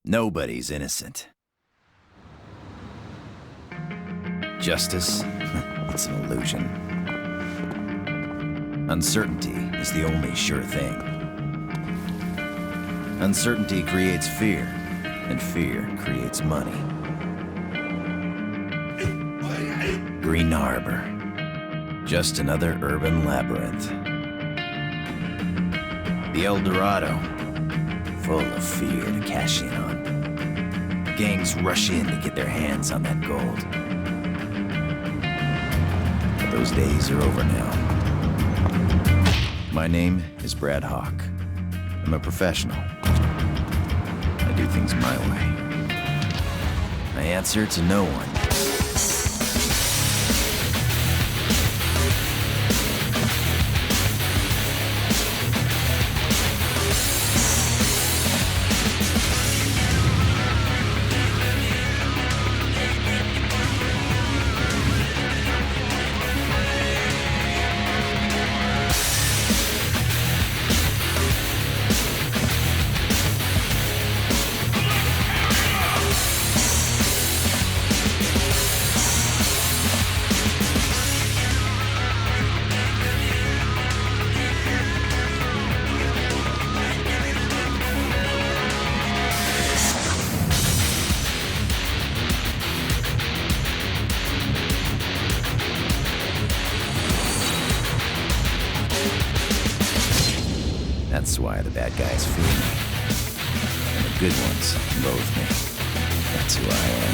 Nobody's innocent. Justice? It's an illusion. Uncertainty is the only sure thing. Uncertainty creates fear, and fear creates money. Green Harbor. Just another urban labyrinth. The El Dorado. Full of fear to cash in on. Gangs rush in to get their hands on that gold. But those days are over now. My name is Brad Hawk. I'm a professional. I do things my way. I answer to no one. That's why the bad guys fear me, and the good ones loathe me. That's who I am.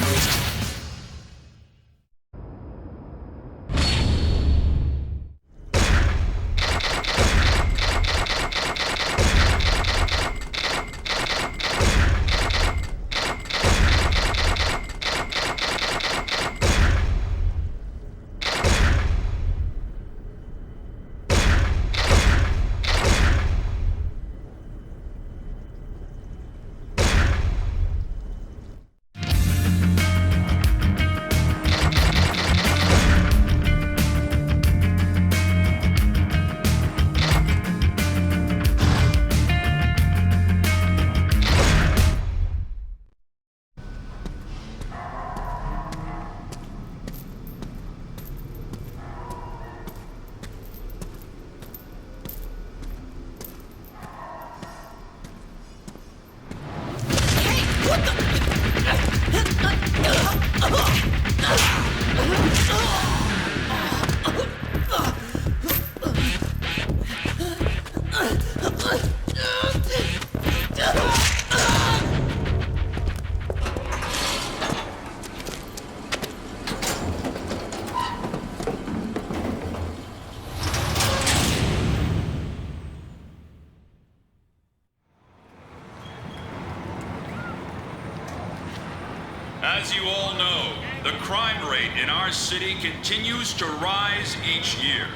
As you all know, the crime rate in our city continues to rise each year.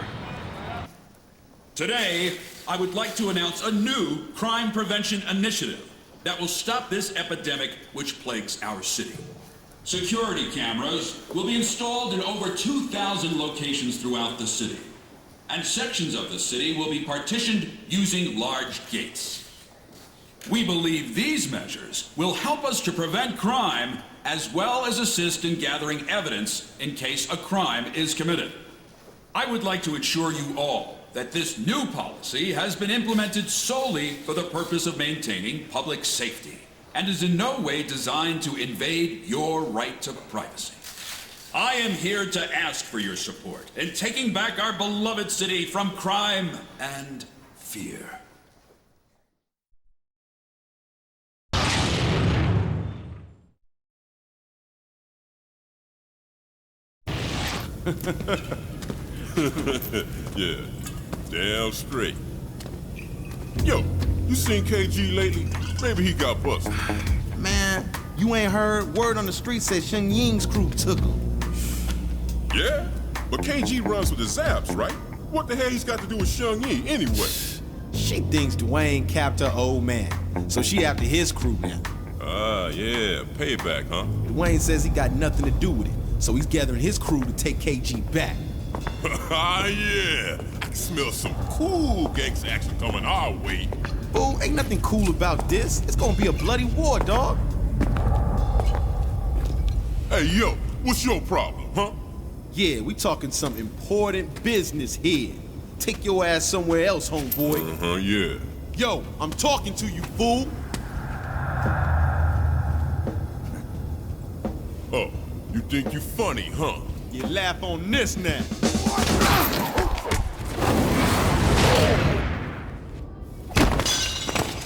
Today, I would like to announce a new crime prevention initiative that will stop this epidemic which plagues our city. Security cameras will be installed in over 2,000 locations throughout the city, and sections of the city will be partitioned using large gates. We believe these measures will help us to prevent crime as well as assist in gathering evidence in case a crime is committed. I would like to assure you all that this new policy has been implemented solely for the purpose of maintaining public safety and is in no way designed to invade your right to privacy. I am here to ask for your support in taking back our beloved city from crime and fear. Yeah, damn straight. Yo, you seen KG lately? Maybe he got busted. Man, you ain't heard? Word on the street said Shun Ying's crew took him. Yeah? But KG runs with the Zaps, right? What the hell he's got to do with Shun Ying anyway? She thinks Dwayne capped her old man, so she after his crew now. Ah, yeah, payback, huh? Dwayne says he got nothing to do with it, so he's gathering his crew to take KG back. Ah, yeah. I can smell some cool gangsta action coming our way. Fool, ain't nothing cool about this. It's gonna be a bloody war, dog. Hey, yo, what's your problem, huh? Yeah, we talking some important business here. Take your ass somewhere else, homeboy. Uh-huh, yeah. Yo, I'm talking to you, fool. Oh, you think you funny, huh? You laugh on this now.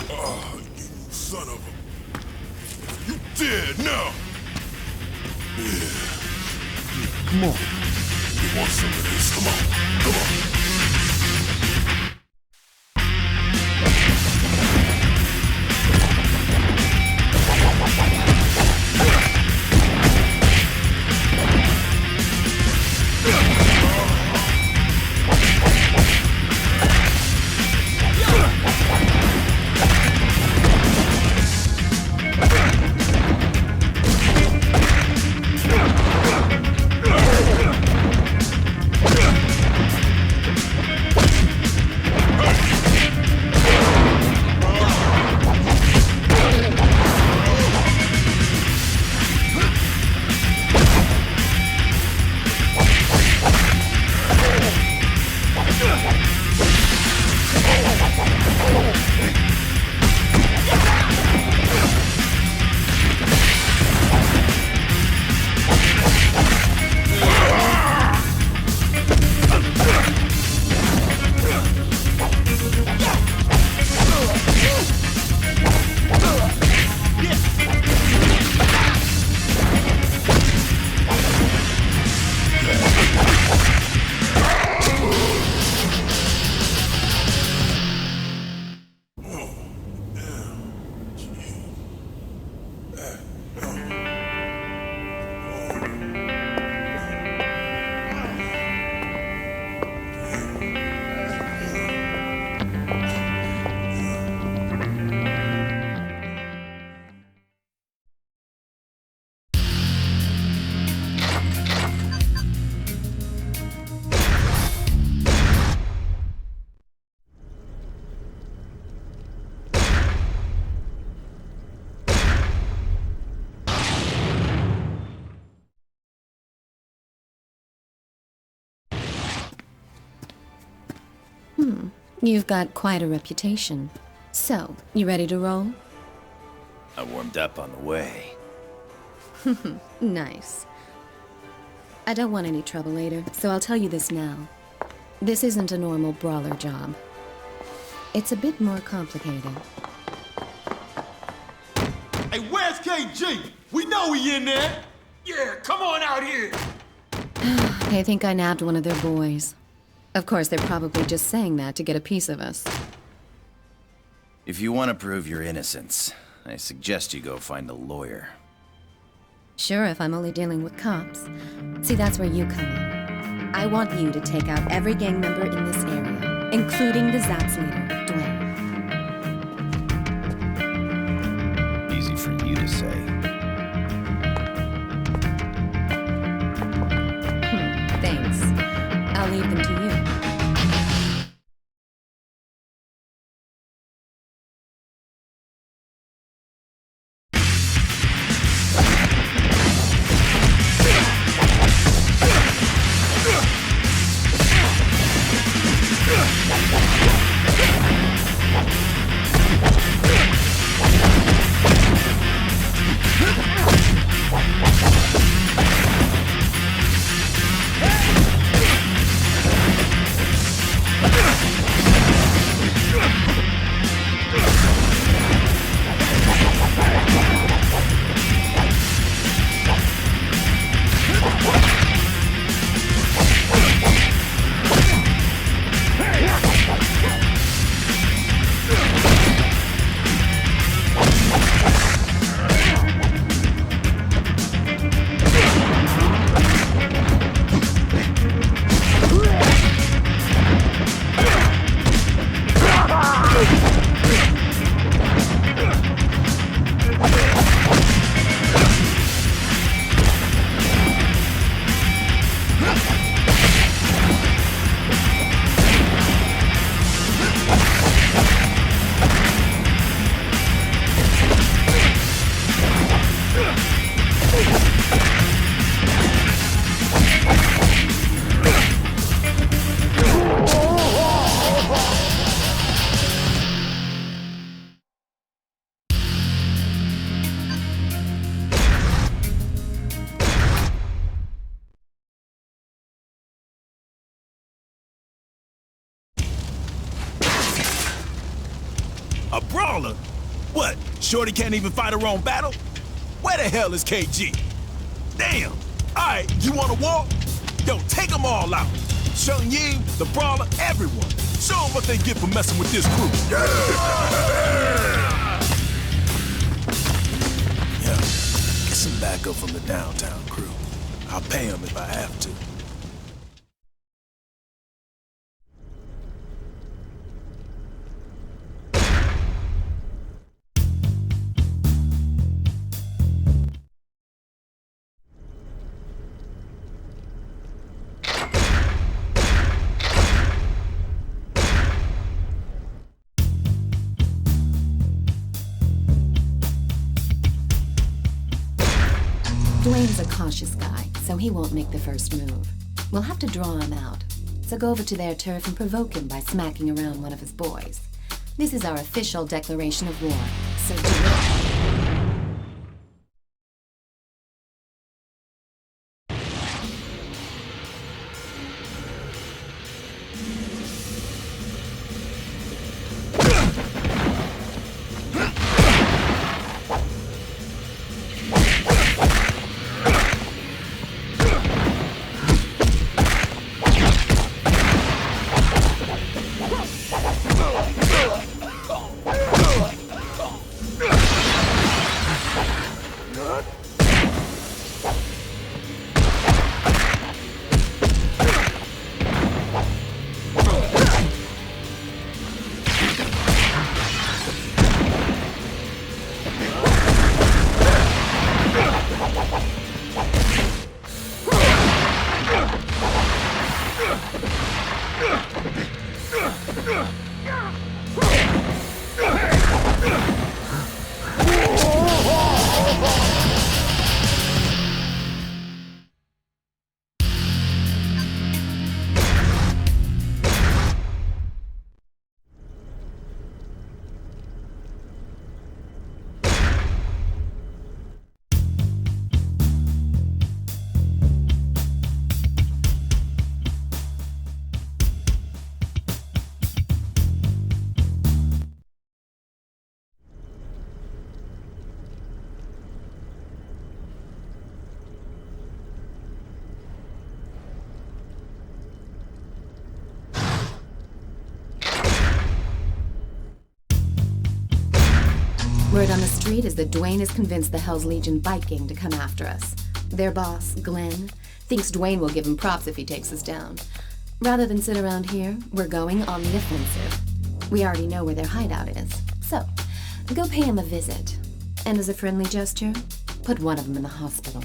Oh, you son of a... You dead now! Yeah. Come on. You want some of this? Come on, come on. You've got quite a reputation. So, you ready to roll? I warmed up on the way. Nice. I don't want any trouble later, so I'll tell you this now. This isn't a normal brawler job. It's a bit more complicated. Hey, where's KG? We know he in there. Yeah, come on out here! They think I nabbed one of their boys. Of course, they're probably just saying that to get a piece of us. If you want to prove your innocence, I suggest you go find a lawyer. Sure, if I'm only dealing with cops. See, that's where you come in. I want you to take out every gang member in this area, including the Zaps leader, Dwayne. Easy for you to say. Thanks. I'll leave them to you. A brawler? What, Shorty can't even fight her own battle? Where the hell is KG? Damn! Alright, you wanna war? Yo, take them all out. Shun Ying, the brawler, everyone. Show them what they get for messing with this crew. Yeah, get some backup from the downtown crew. I'll pay them if I have to. Dwayne's a cautious guy, so he won't make the first move. We'll have to draw him out. So go over to their turf and provoke him by smacking around one of his boys. This is our official declaration of war, so do it. Word on the street is that Dwayne has convinced the Hell's Legion bike gang to come after us. Their boss, Glenn, thinks Dwayne will give him props if he takes us down. Rather than sit around here, we're going on the offensive. We already know where their hideout is, so go pay him a visit. And as a friendly gesture, put one of them in the hospital.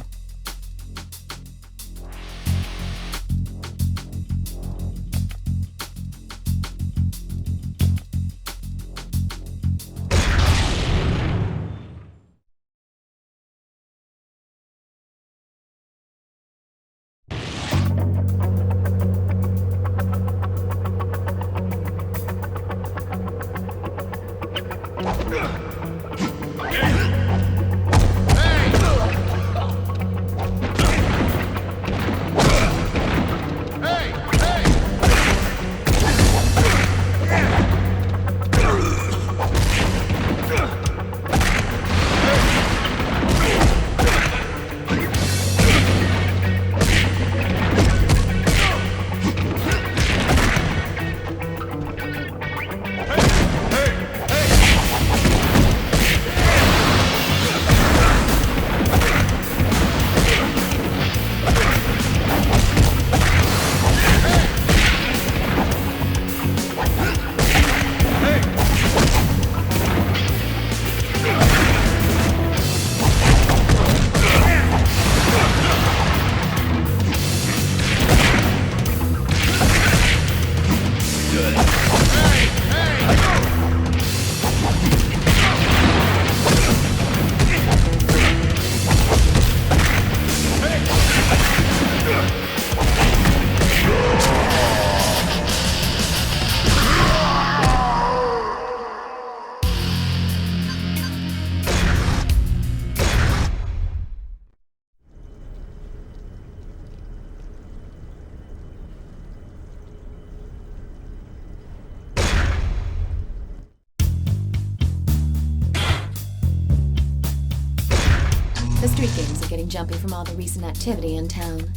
getting jumpy from all the recent activity in town.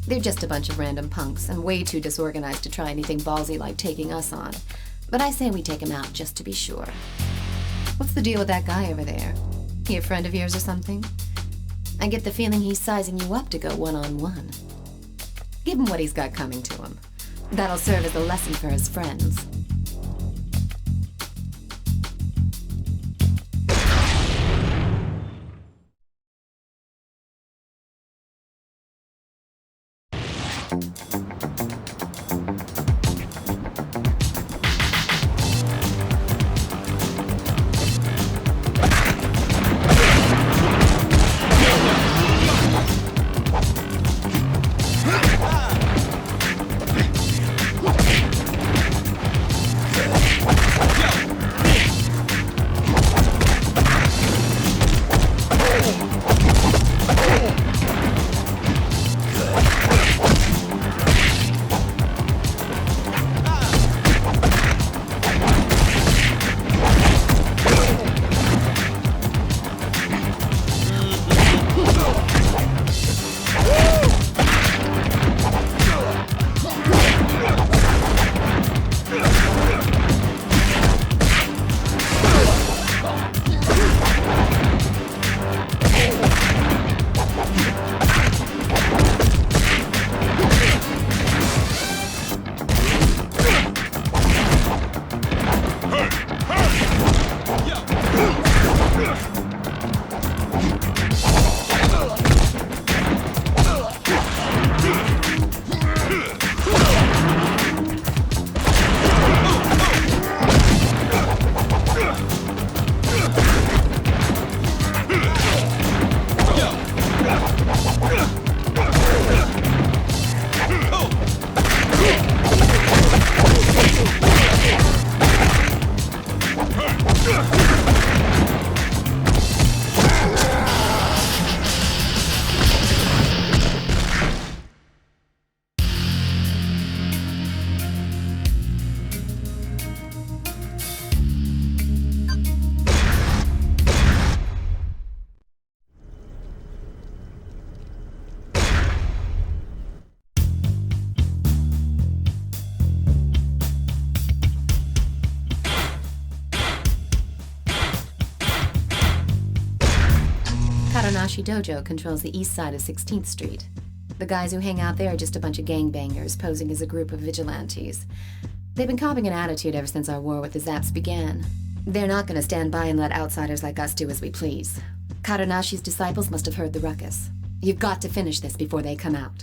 They're just a bunch of random punks and way too disorganized to try anything ballsy like taking us on. But I say we take him out just to be sure. What's the deal with that guy over there? He a friend of yours or something? I get the feeling he's sizing you up to go one-on-one. Give him what he's got coming to him. That'll serve as a lesson for his friends. Dojo controls the east side of 16th Street. The guys who hang out there are just a bunch of gangbangers posing as a group of vigilantes. They've been copping an attitude ever since our war with the Zaps began. They're not going to stand by and let outsiders like us do as we please. Karanashi's disciples must have heard the ruckus. You've got to finish this before they come out.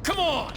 Come on!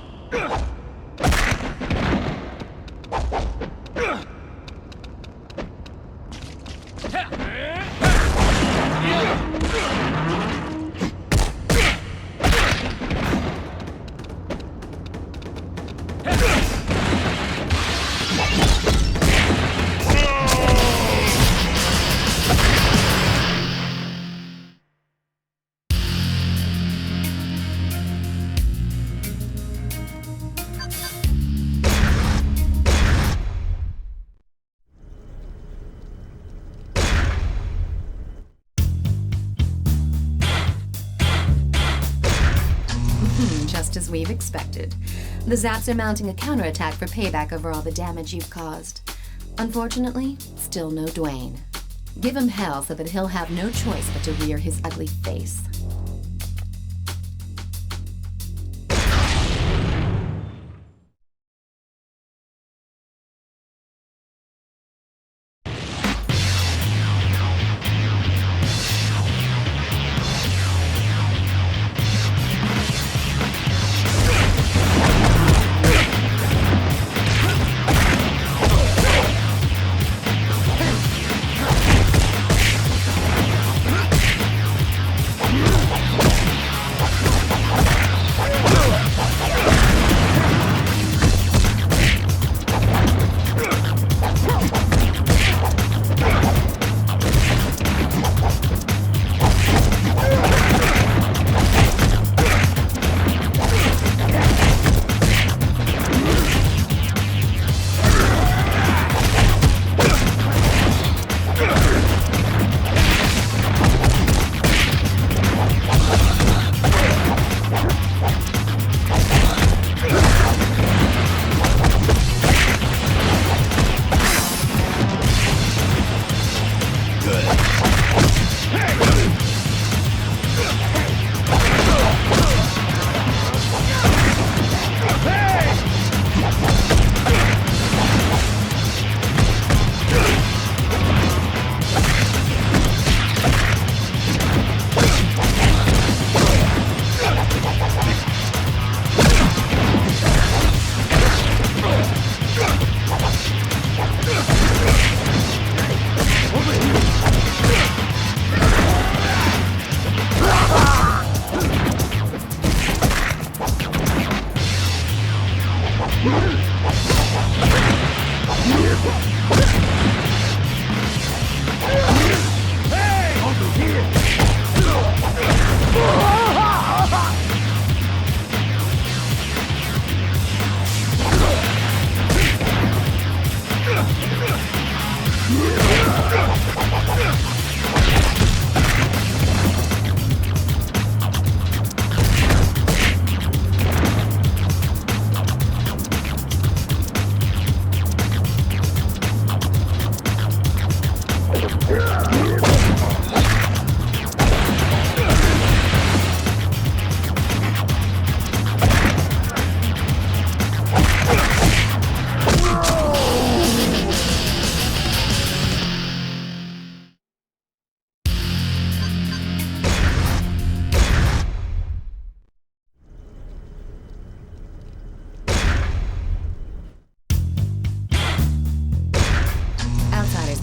Just as we've expected. The Zaps are mounting a counterattack for payback over all the damage you've caused. Unfortunately, still no Dwayne. Give him hell so that he'll have no choice but to rear his ugly face.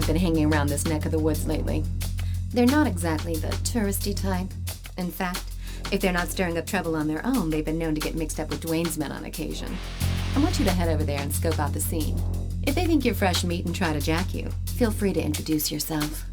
Been hanging around this neck of the woods lately. They're not exactly the touristy type. In fact, if they're not stirring up trouble on their own, they've been known to get mixed up with Dwayne's men on occasion. I want you to head over there and scope out the scene. If they think you're fresh meat and try to jack you, feel free to introduce yourself.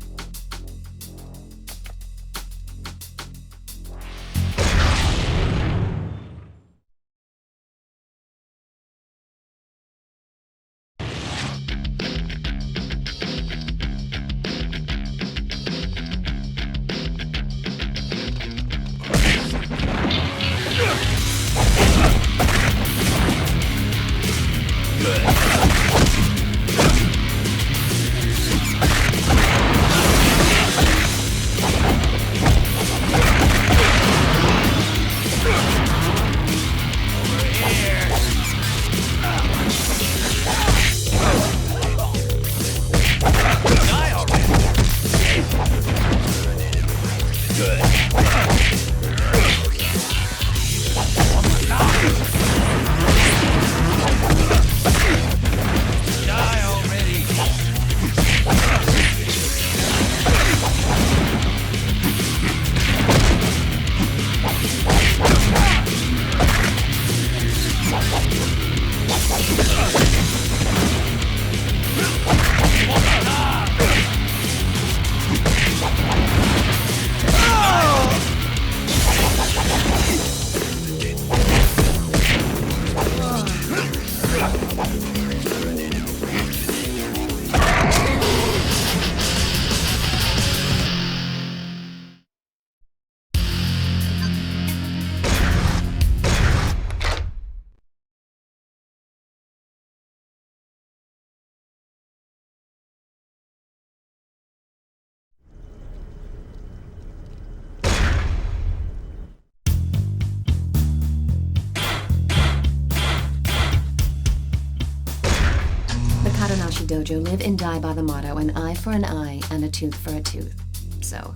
Monkey Dojo live and die by the motto, an eye for an eye and a tooth for a tooth. So,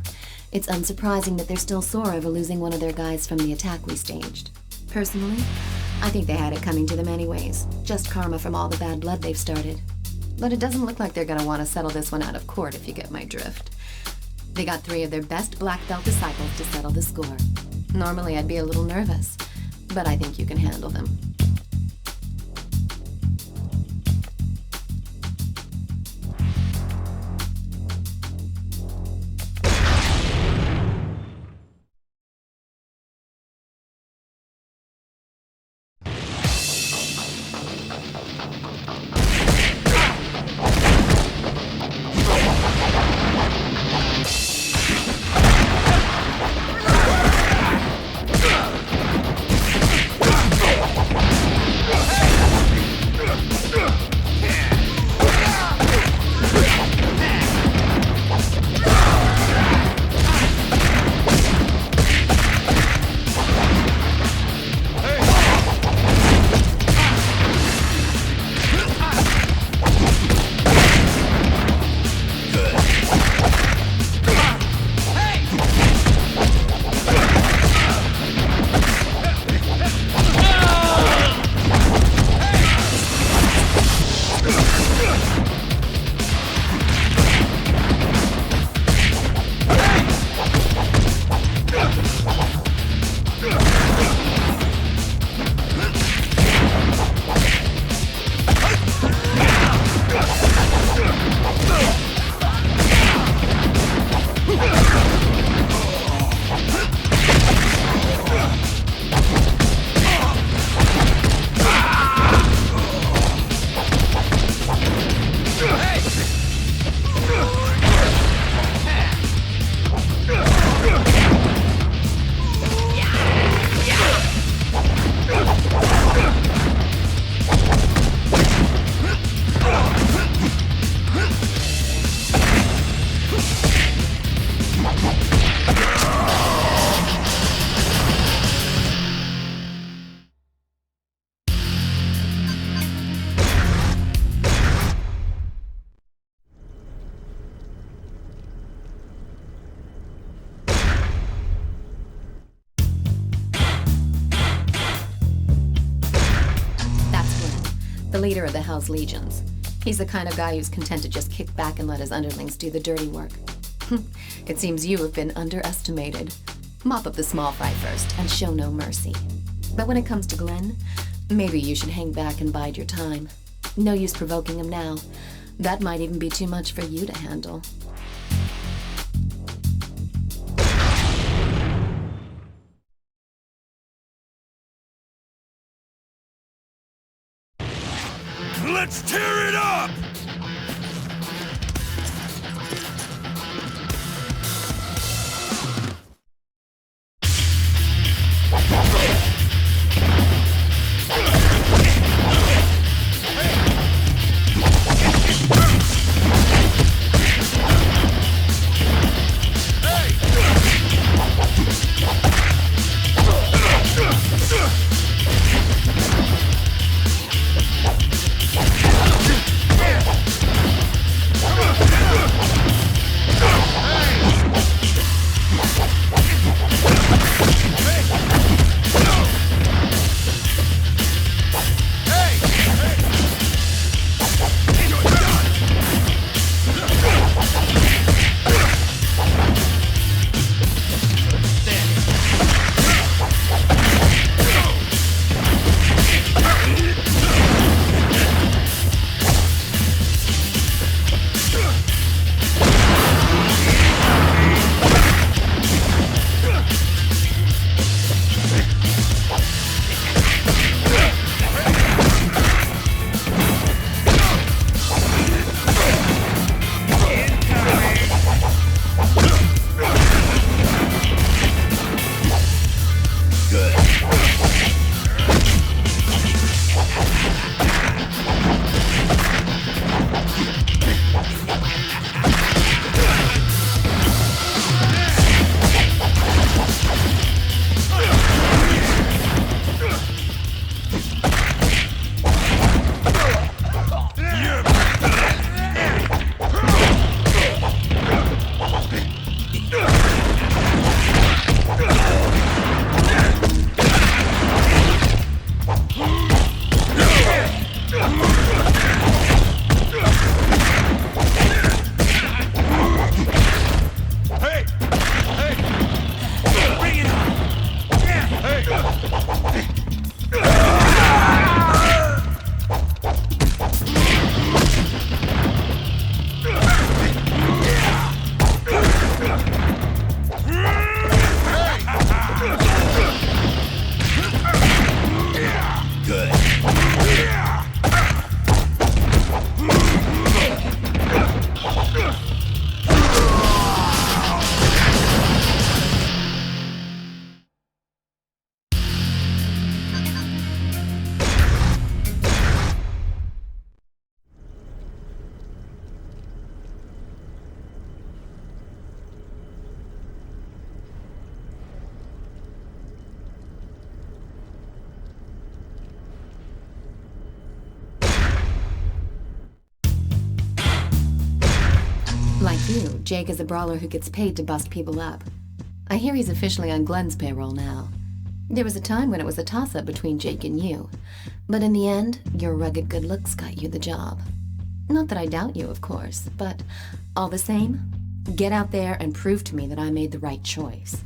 it's unsurprising that they're still sore over losing one of their guys from the attack we staged. Personally, I think they had it coming to them anyways. Just karma from all the bad blood they've started. But it doesn't look like they're gonna want to settle this one out of court, if you get my drift. They got 3 of their best black belt disciples to settle the score. Normally I'd be a little nervous, but I think you can handle them. The leader of the Hell's Legions. He's the kind of guy who's content to just kick back and let his underlings do the dirty work. It seems you have been underestimated. Mop up the small fry first and show no mercy. But when it comes to Glenn, maybe you should hang back and bide your time. No use provoking him now. That might even be too much for you to handle. Let's tear it up! Yeah! Good. Like you, Jake is a brawler who gets paid to bust people up. I hear he's officially on Glenn's payroll now. There was a time when it was a toss-up between Jake and you, but in the end, your rugged good looks got you the job. Not that I doubt you, of course, but all the same, get out there and prove to me that I made the right choice.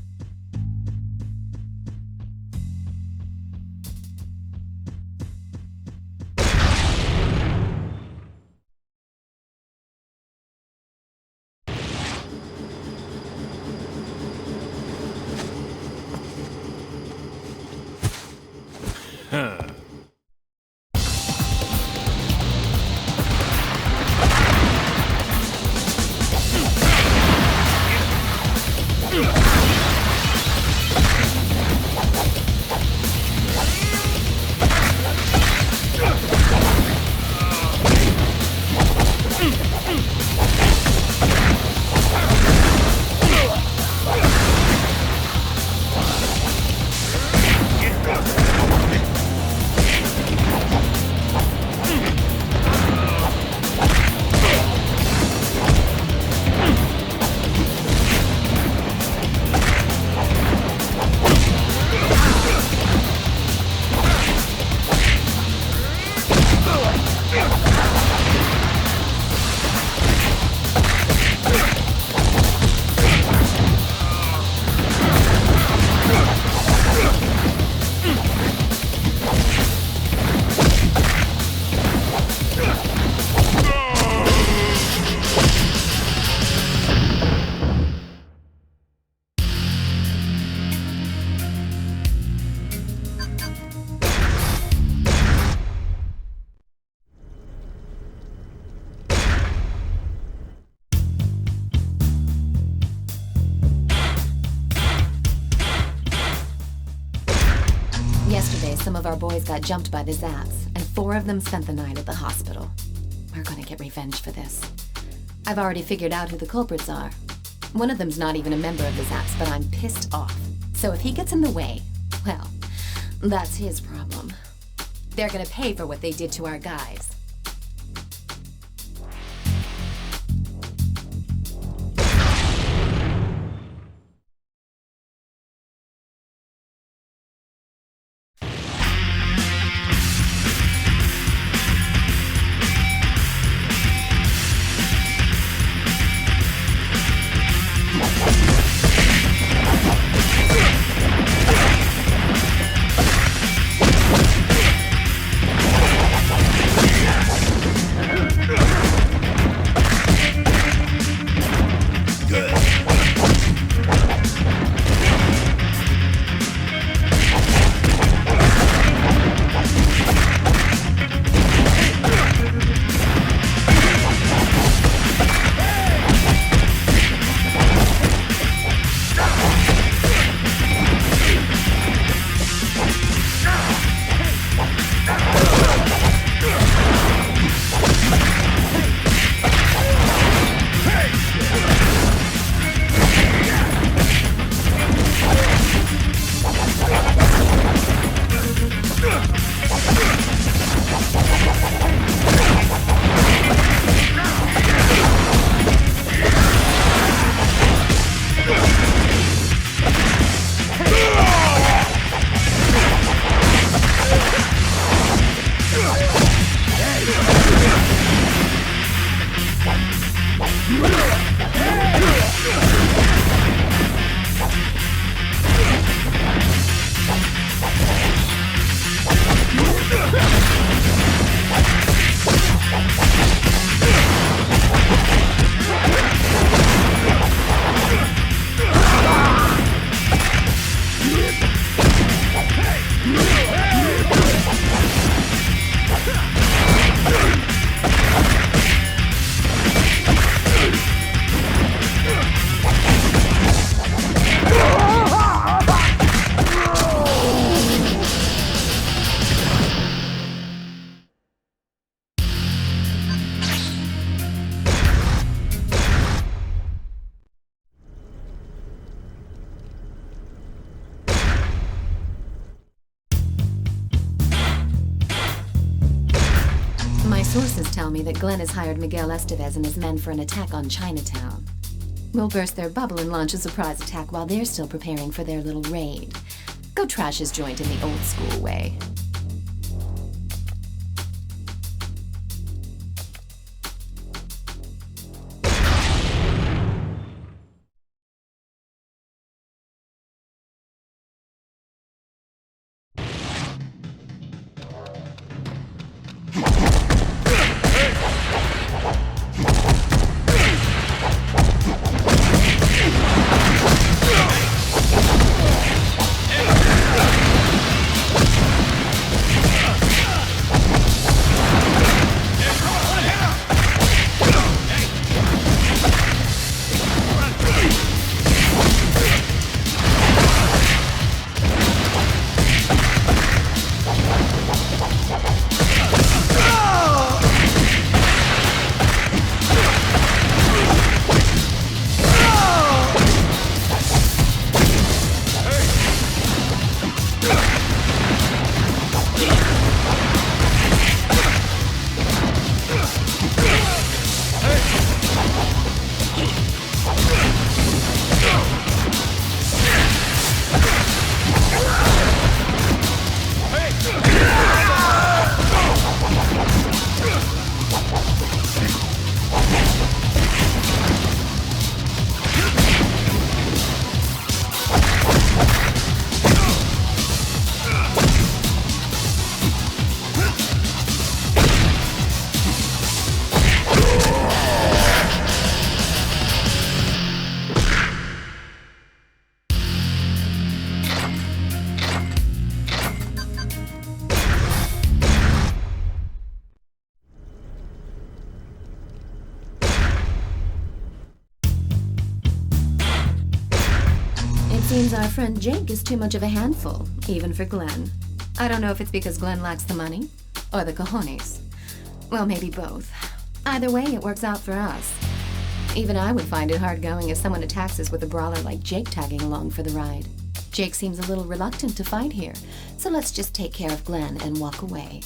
Yesterday, some of our boys got jumped by the Zaps, and 4 of them spent the night at the hospital. We're gonna get revenge for this. I've already figured out who the culprits are. One of them's not even a member of the Zaps, but I'm pissed off. So if he gets in the way, well, that's his problem. They're gonna pay for what they did to our guys. sources tell me that Glenn has hired Miguel Estevez and his men for an attack on Chinatown. We'll burst their bubble and launch a surprise attack while they're still preparing for their little raid. Go trash his joint in the old school way. Seems our friend Jake is too much of a handful, even for Glenn. I don't know if it's because Glenn lacks the money, or the cojones. Well, maybe both. Either way, it works out for us. Even I would find it hard going if someone attacks us with a brawler like Jake tagging along for the ride. Jake seems a little reluctant to fight here, so let's just take care of Glenn and walk away.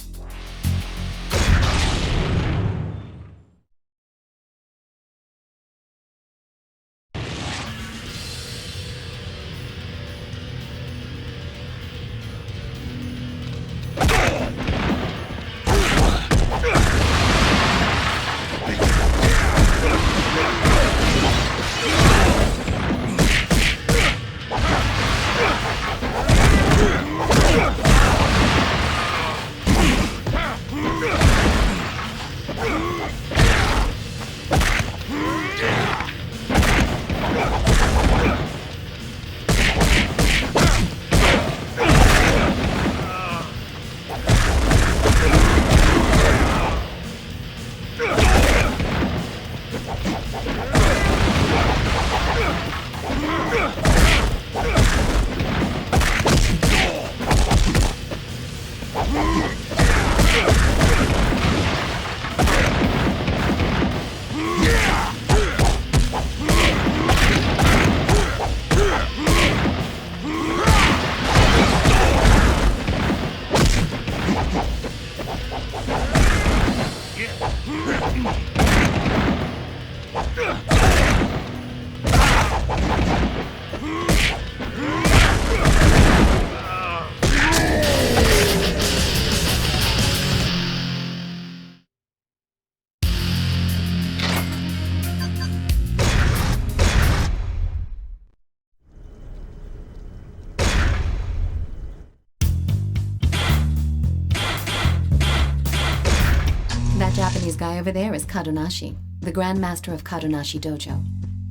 Japanese guy over there is Kadonashi, the Grand Master of Kadonashi Dojo.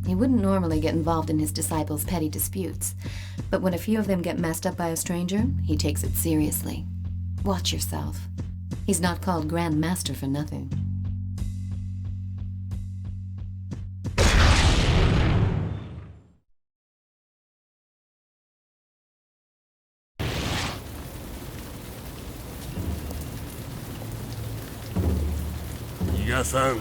He wouldn't normally get involved in his disciples' petty disputes, but when a few of them get messed up by a stranger, he takes it seriously. Watch yourself. He's not called Grand Master for nothing. San.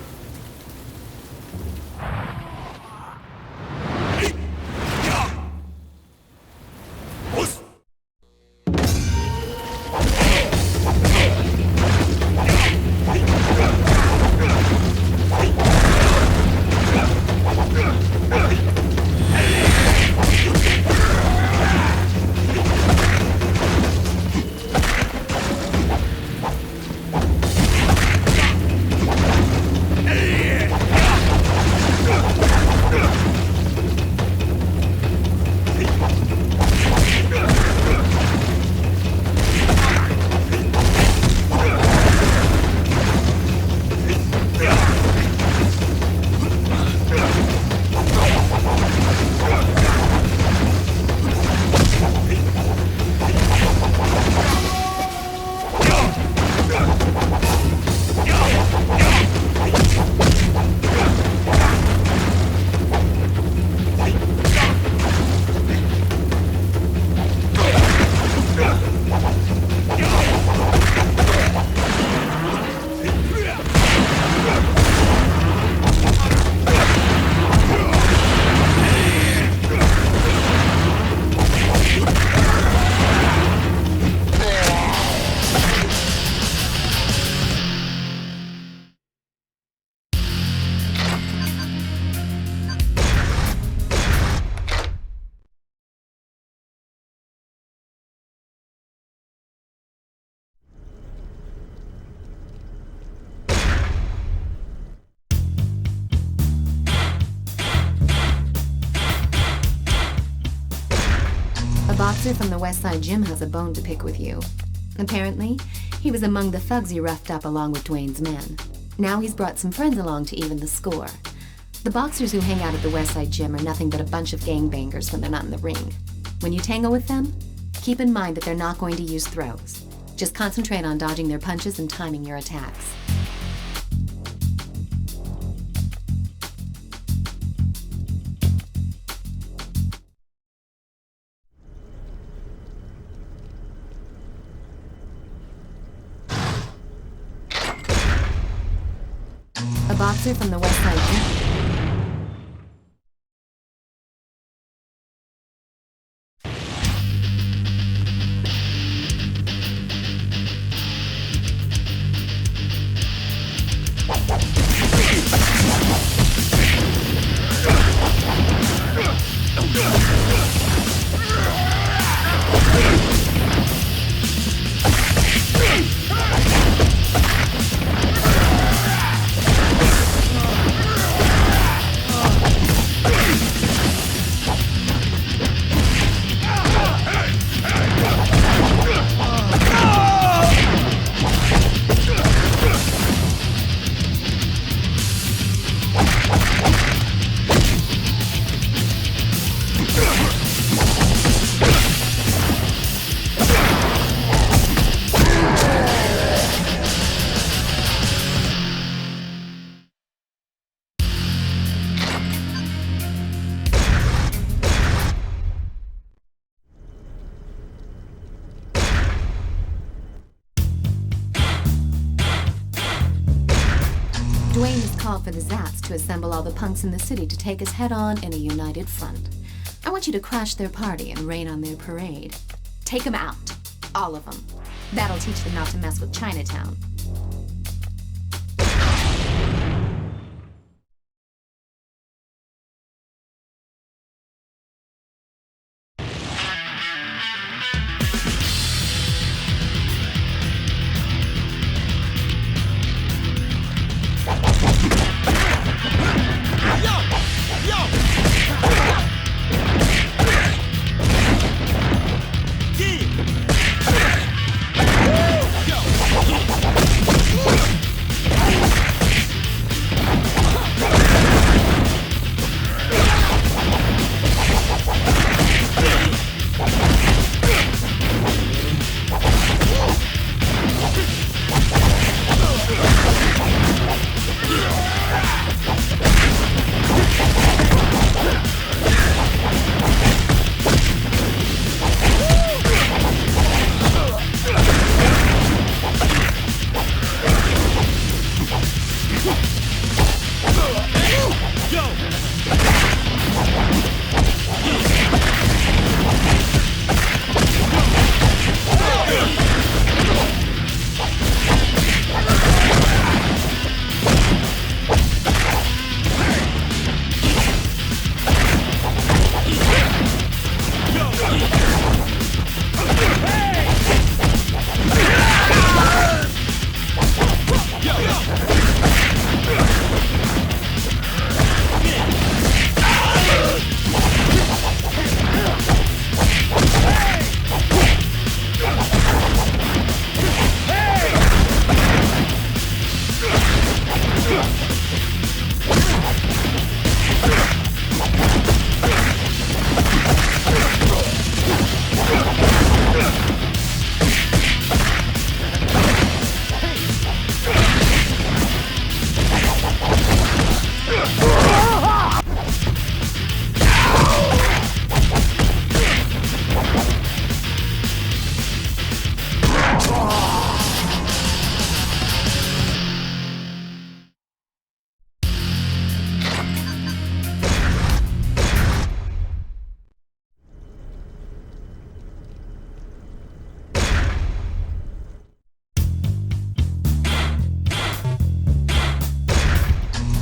boxer from the West Side Gym has a bone to pick with you. Apparently, he was among the thugs you roughed up along with Dwayne's men. Now he's brought some friends along to even the score. The boxers who hang out at the West Side Gym are nothing but a bunch of gangbangers when they're not in the ring. When you tangle with them, keep in mind that they're not going to use throws. Just concentrate on dodging their punches and timing your attacks. A boxer from the West Side Gym. Dwayne has called for the Zats to assemble all the punks in the city to take us head-on in a united front. I want you to crash their party and rain on their parade. Take them out. All of them. That'll teach them not to mess with Chinatown.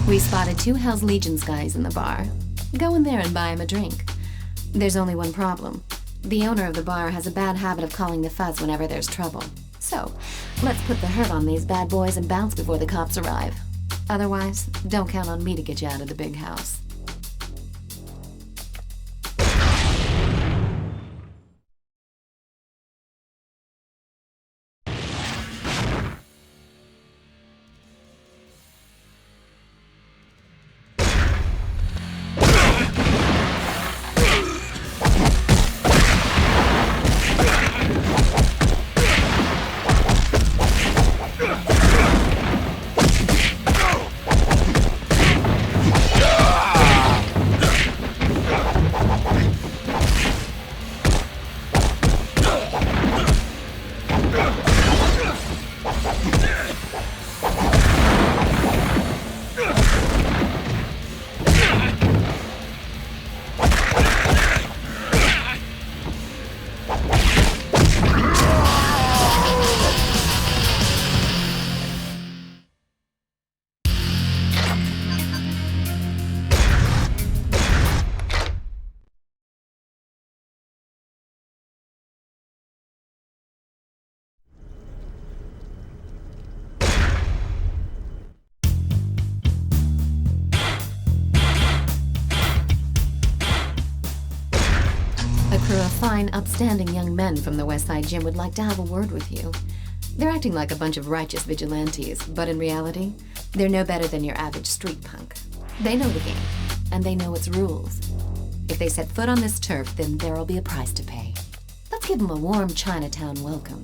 We spotted 2 Hell's Legions guys in the bar. Go in there and buy him a drink. There's only one problem. The owner of the bar has a bad habit of calling the fuzz whenever there's trouble. So, let's put the hurt on these bad boys and bounce before the cops arrive. Otherwise, don't count on me to get you out of the big house. fine, upstanding young men from the West Side Gym would like to have a word with you. They're acting like a bunch of righteous vigilantes, but in reality, they're no better than your average street punk. They know the game, and they know its rules. If they set foot on this turf, then there'll be a price to pay. Let's give them a warm Chinatown welcome.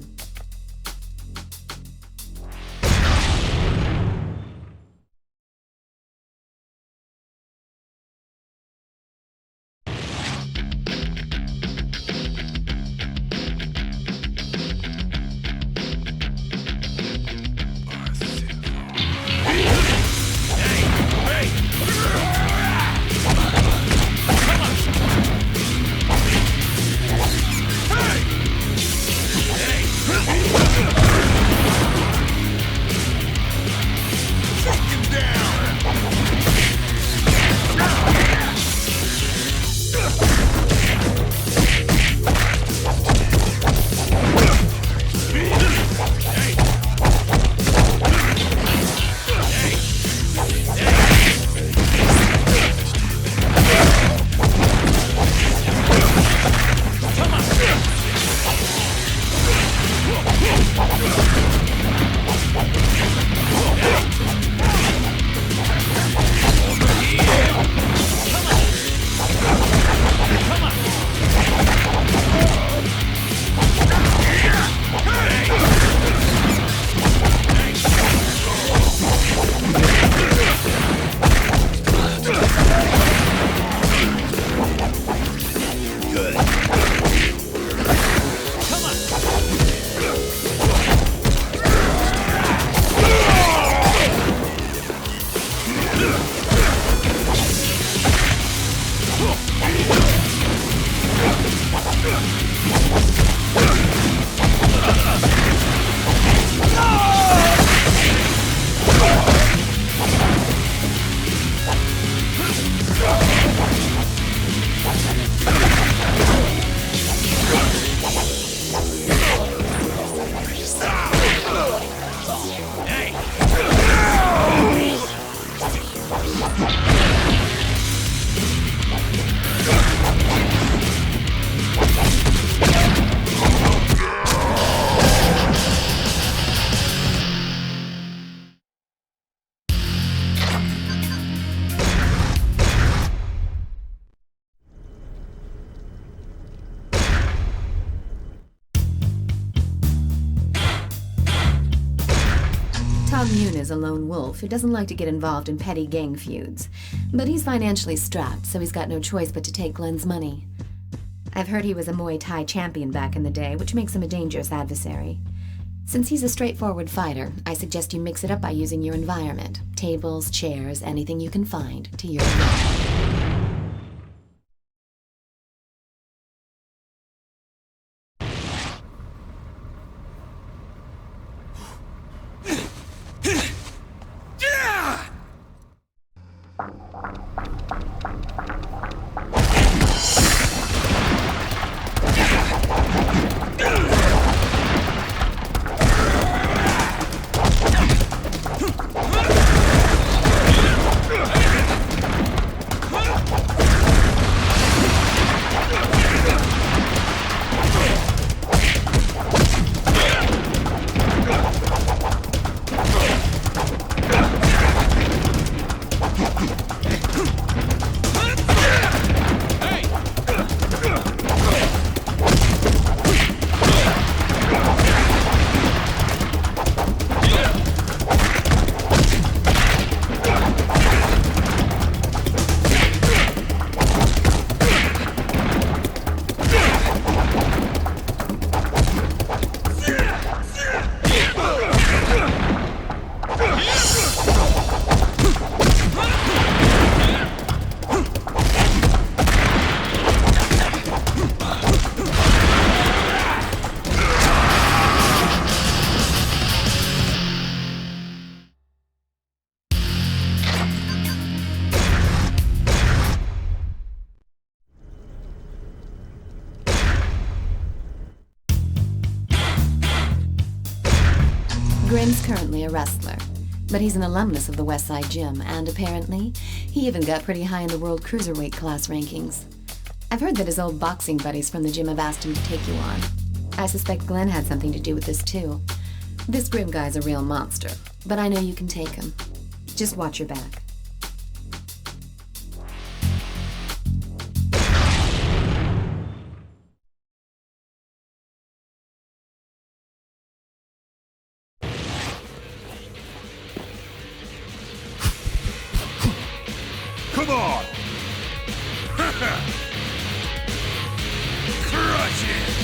Tom Yoon is a lone wolf who doesn't like to get involved in petty gang feuds. But he's financially strapped, so he's got no choice but to take Glenn's money. I've heard he was a Muay Thai champion back in the day, which makes him a dangerous adversary. Since he's a straightforward fighter, I suggest you mix it up by using your environment. Tables, chairs, anything you can find, to your advantage. Grim's currently a wrestler, but he's an alumnus of the West Side Gym, and apparently, he even got pretty high in the World Cruiserweight class rankings. I've heard that his old boxing buddies from the gym have asked him to take you on. I suspect Glenn had something to do with this too. This Grimm guy's a real monster, but I know you can take him. Just watch your back. Come on! Crush it!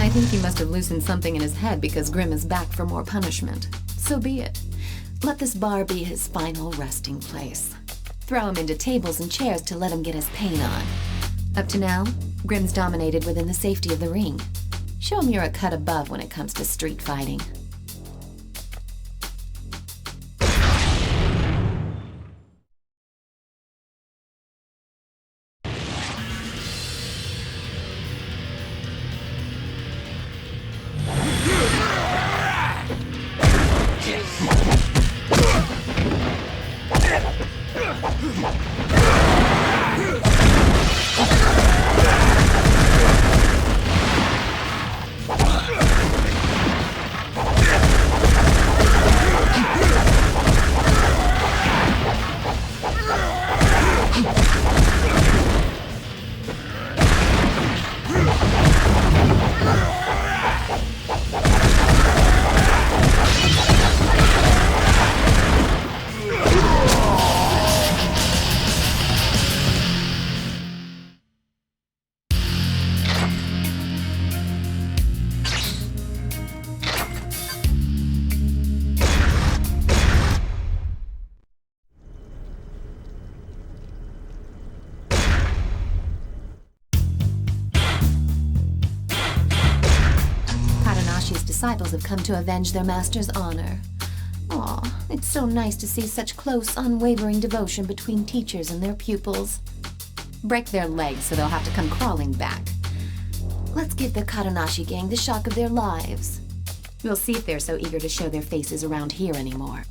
I think he must have loosened something in his head because Grimm is back for more punishment. So be it. Let this bar be his final resting place. Throw him into tables and chairs to let him get his pain on. Up to now, Grimm's dominated within the safety of the ring. Show him you're a cut above when it comes to street fighting. Disciples have come to avenge their master's honor. Aw, it's so nice to see such close, unwavering devotion between teachers and their pupils. Break their legs so they'll have to come crawling back. Let's give the Karanashi gang the shock of their lives. We'll see if they're so eager to show their faces around here anymore.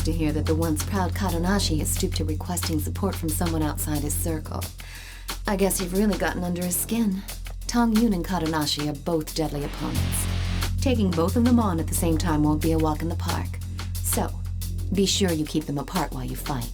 surprised to hear that the once proud Kadonashi has stooped to requesting support from someone outside his circle. I guess you've really gotten under his skin. Tong Yun and Kadonashi are both deadly opponents. Taking both of them on at the same time won't be a walk in the park. So, be sure you keep them apart while you fight.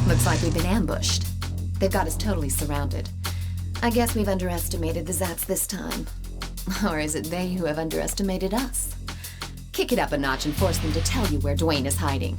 Looks like we've been ambushed. They've got us totally surrounded. I guess we've underestimated the Zats this time. Or is it they who have underestimated us? Kick it up a notch and force them to tell you where Dwayne is hiding.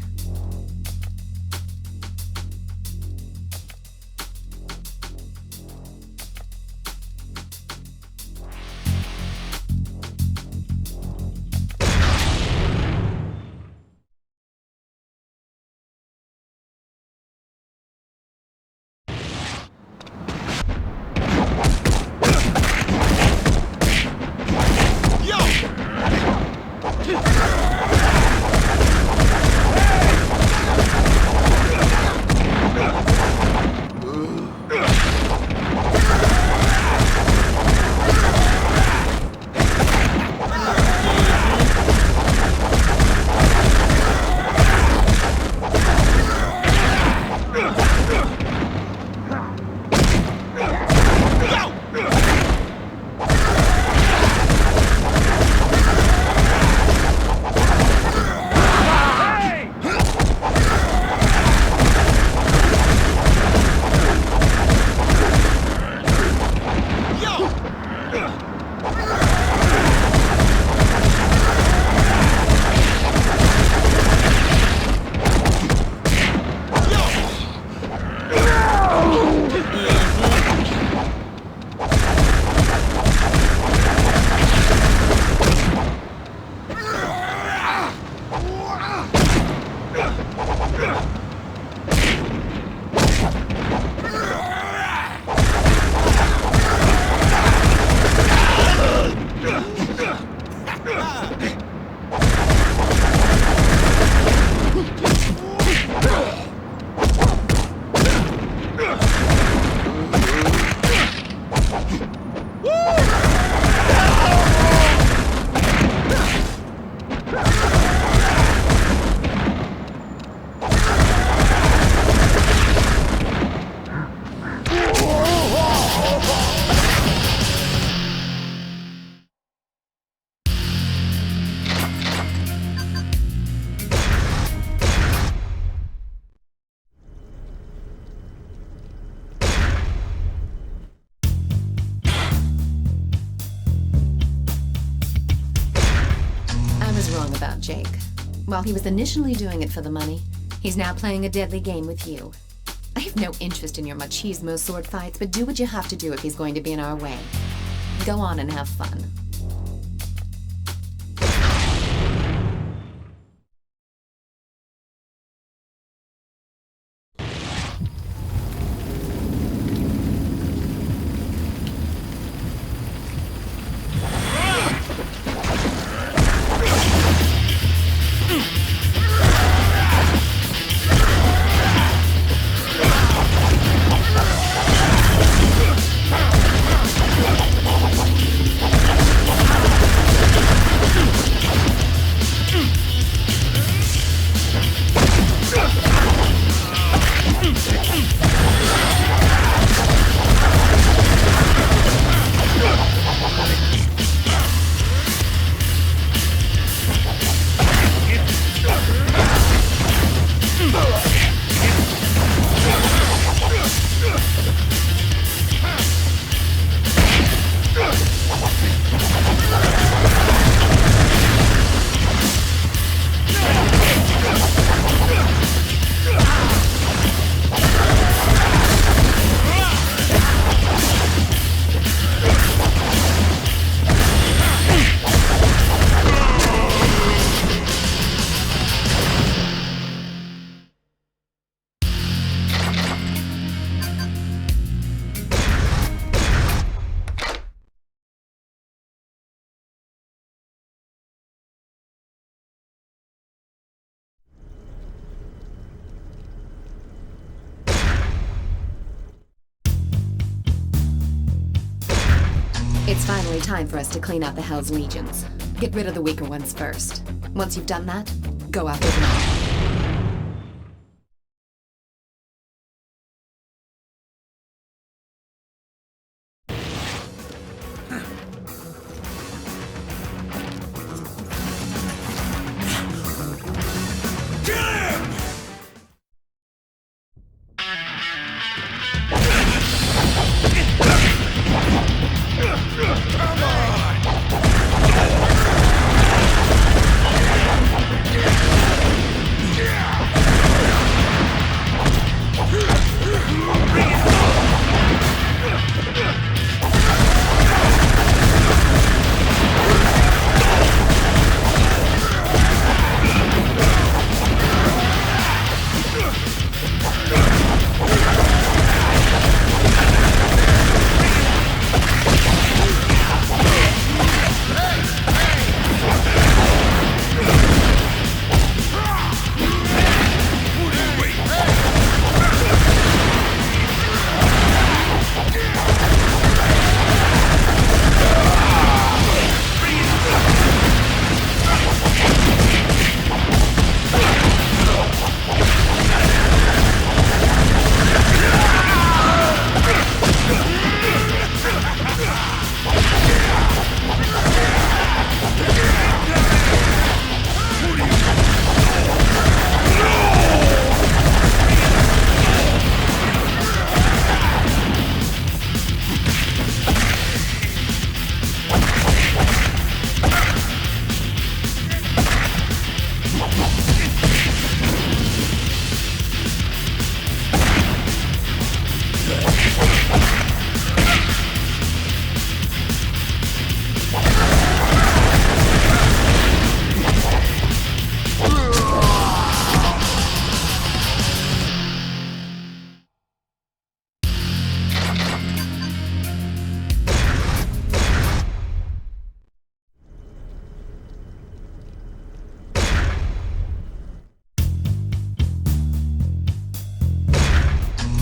About Jake. While he was initially doing it for the money, he's now playing a deadly game with you. I have no interest in your machismo sword fights, but do what you have to do if he's going to be in our way. Go on and have fun. It's finally time for us to clean out the Hell's Legions. Get rid of the weaker ones first. Once you've done that, go after them all.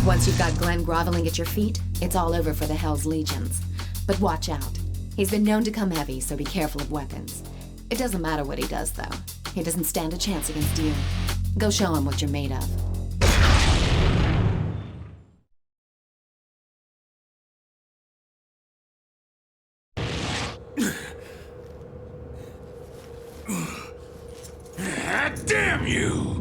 Once you've got Glenn groveling at your feet, it's all over for the Hell's Legions. But watch out. He's been known to come heavy, so be careful of weapons. It doesn't matter what he does, though. He doesn't stand a chance against you. Go show him what you're made of. Damn you!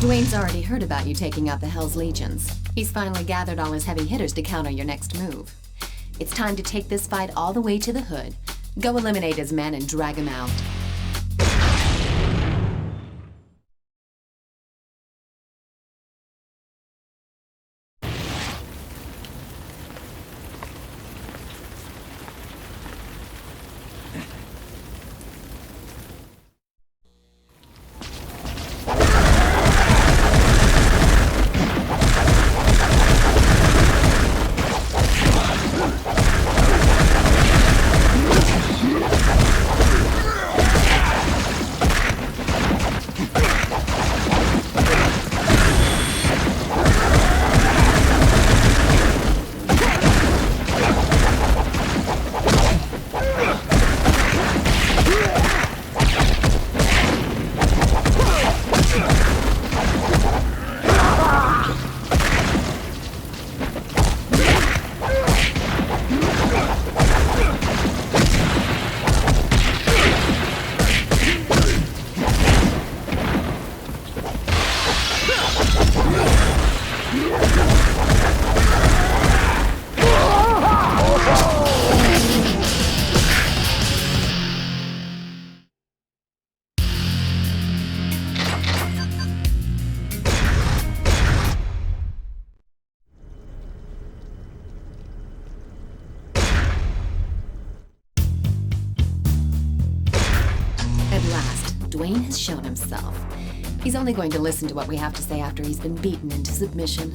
Dwayne's already heard about you taking out the Hell's Legions. He's finally gathered all his heavy hitters to counter your next move. It's time to take this fight all the way to the hood. Go eliminate his men and drag him out. shown himself. He's only going to listen to what we have to say after he's been beaten into submission.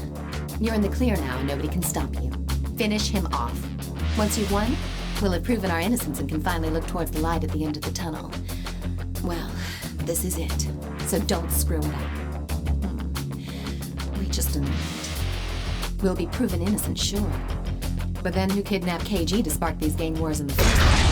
You're in the clear now and nobody can stop you. Finish him off. Once you've won, we'll have proven our innocence and can finally look towards the light at the end of the tunnel. Well, this is it. So don't screw it up. Wait just a minute. We'll be proven innocent, sure. But then who kidnapped KG to spark these gang wars in the first place?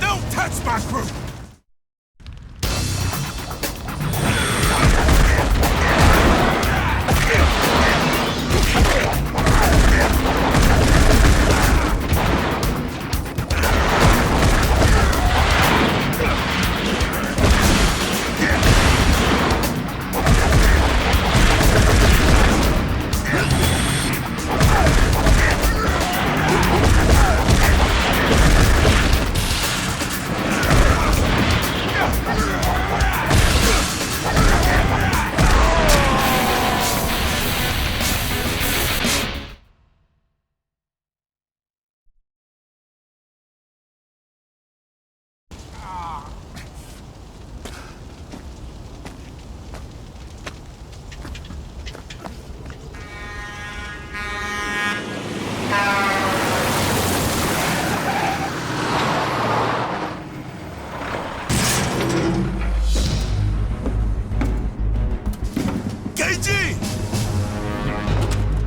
Don't touch my crew!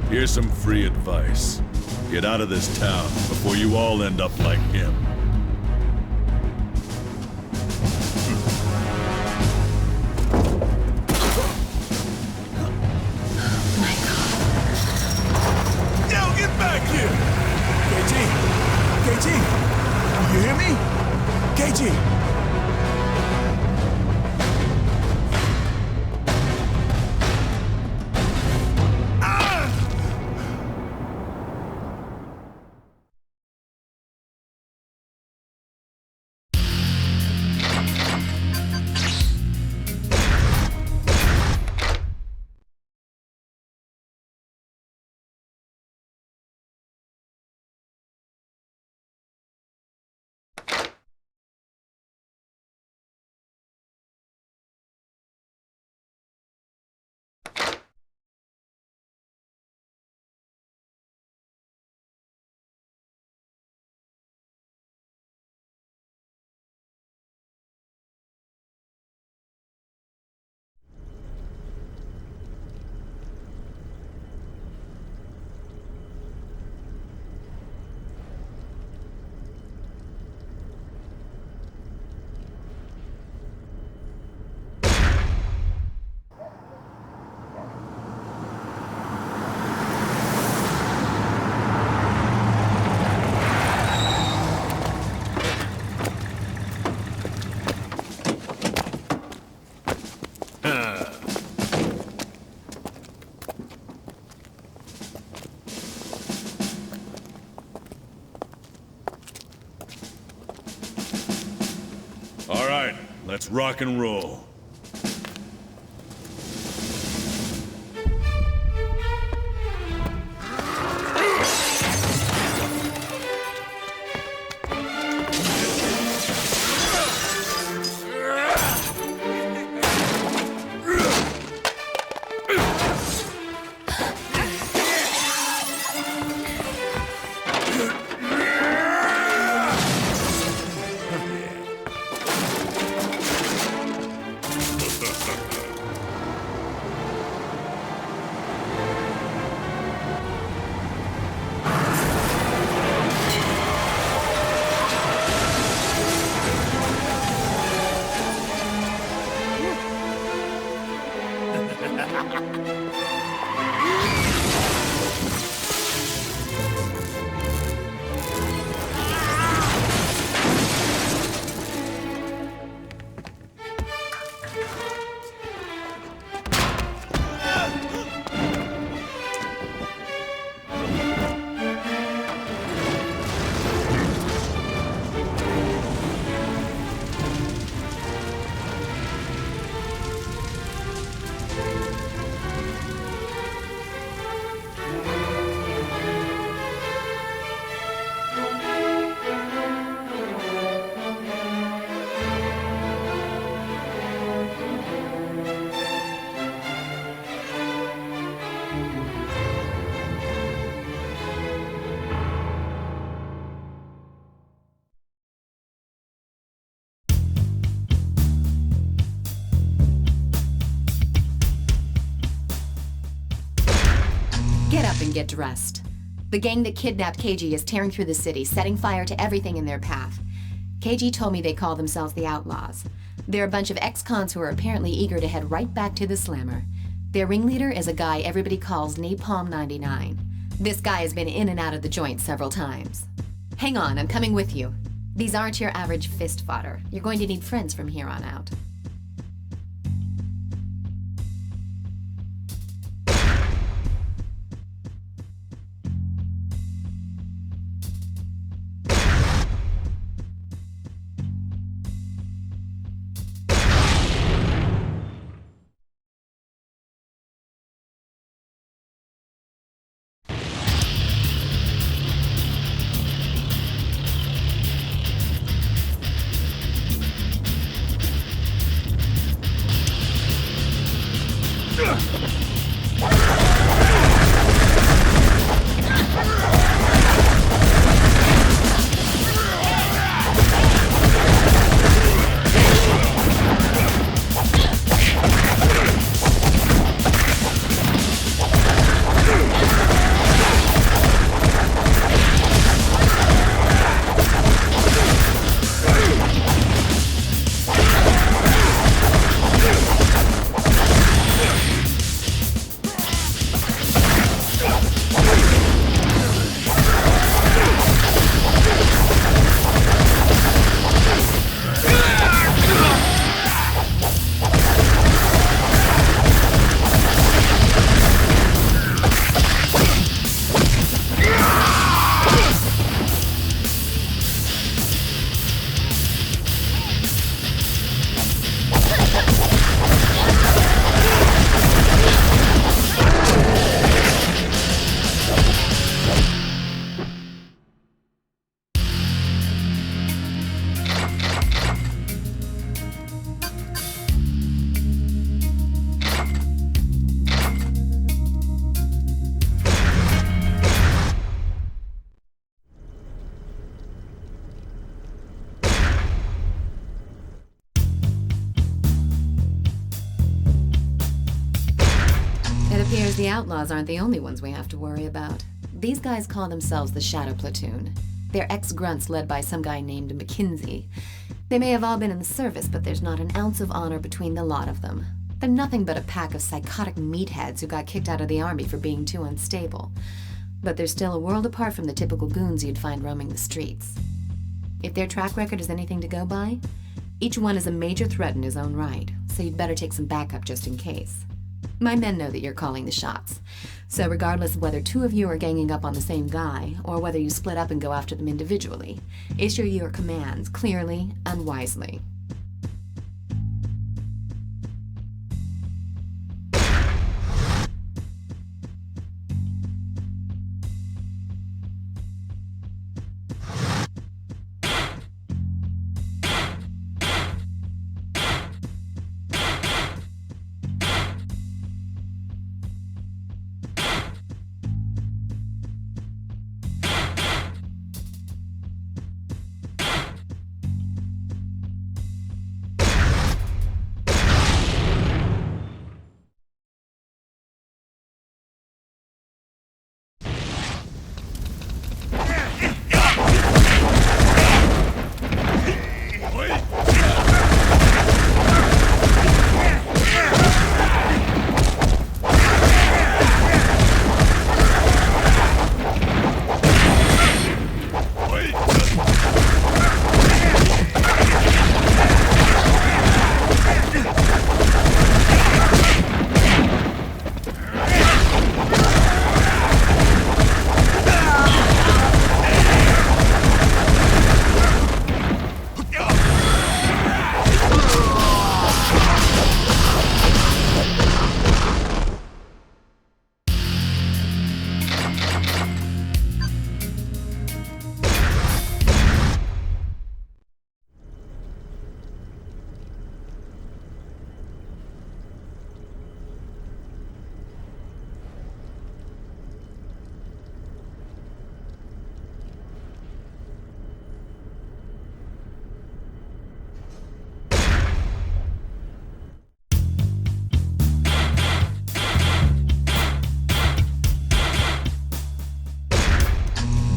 Here's some free advice. Get out of this town before you all end up like him. My God. Yo, get back here! KG! KG! You hear me? KG! All right, let's rock and roll. Get up and get dressed. The gang that kidnapped KG is tearing through the city, setting fire to everything in their path. KG told me they call themselves the Outlaws. They're a bunch of ex-cons who are apparently eager to head right back to the Slammer. Their ringleader is a guy everybody calls Napalm 99. This guy has been in and out of the joint several times. Hang on, I'm coming with you. These aren't your average fist fodder. You're going to need friends from here on out. It appears the Outlaws aren't the only ones we have to worry about. These guys call themselves the Shadow Platoon. They're ex-grunts led by some guy named McKinsey. They may have all been in the service, but there's not an ounce of honor between the lot of them. They're nothing but a pack of psychotic meatheads who got kicked out of the army for being too unstable. But they're still a world apart from the typical goons you'd find roaming the streets. If their track record is anything to go by, each one is a major threat in his own right, so you'd better take some backup just in case. My men know that you're calling the shots, so regardless of whether two of you are ganging up on the same guy, or whether you split up and go after them individually, issue your commands clearly and wisely.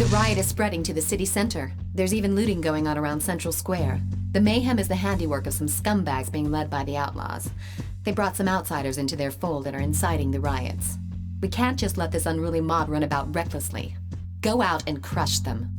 The riot is spreading to the city center. There's even looting going on around Central Square. The mayhem is the handiwork of some scumbags being led by the outlaws. They brought some outsiders into their fold and are inciting the riots. We can't just let this unruly mob run about recklessly. Go out and crush them.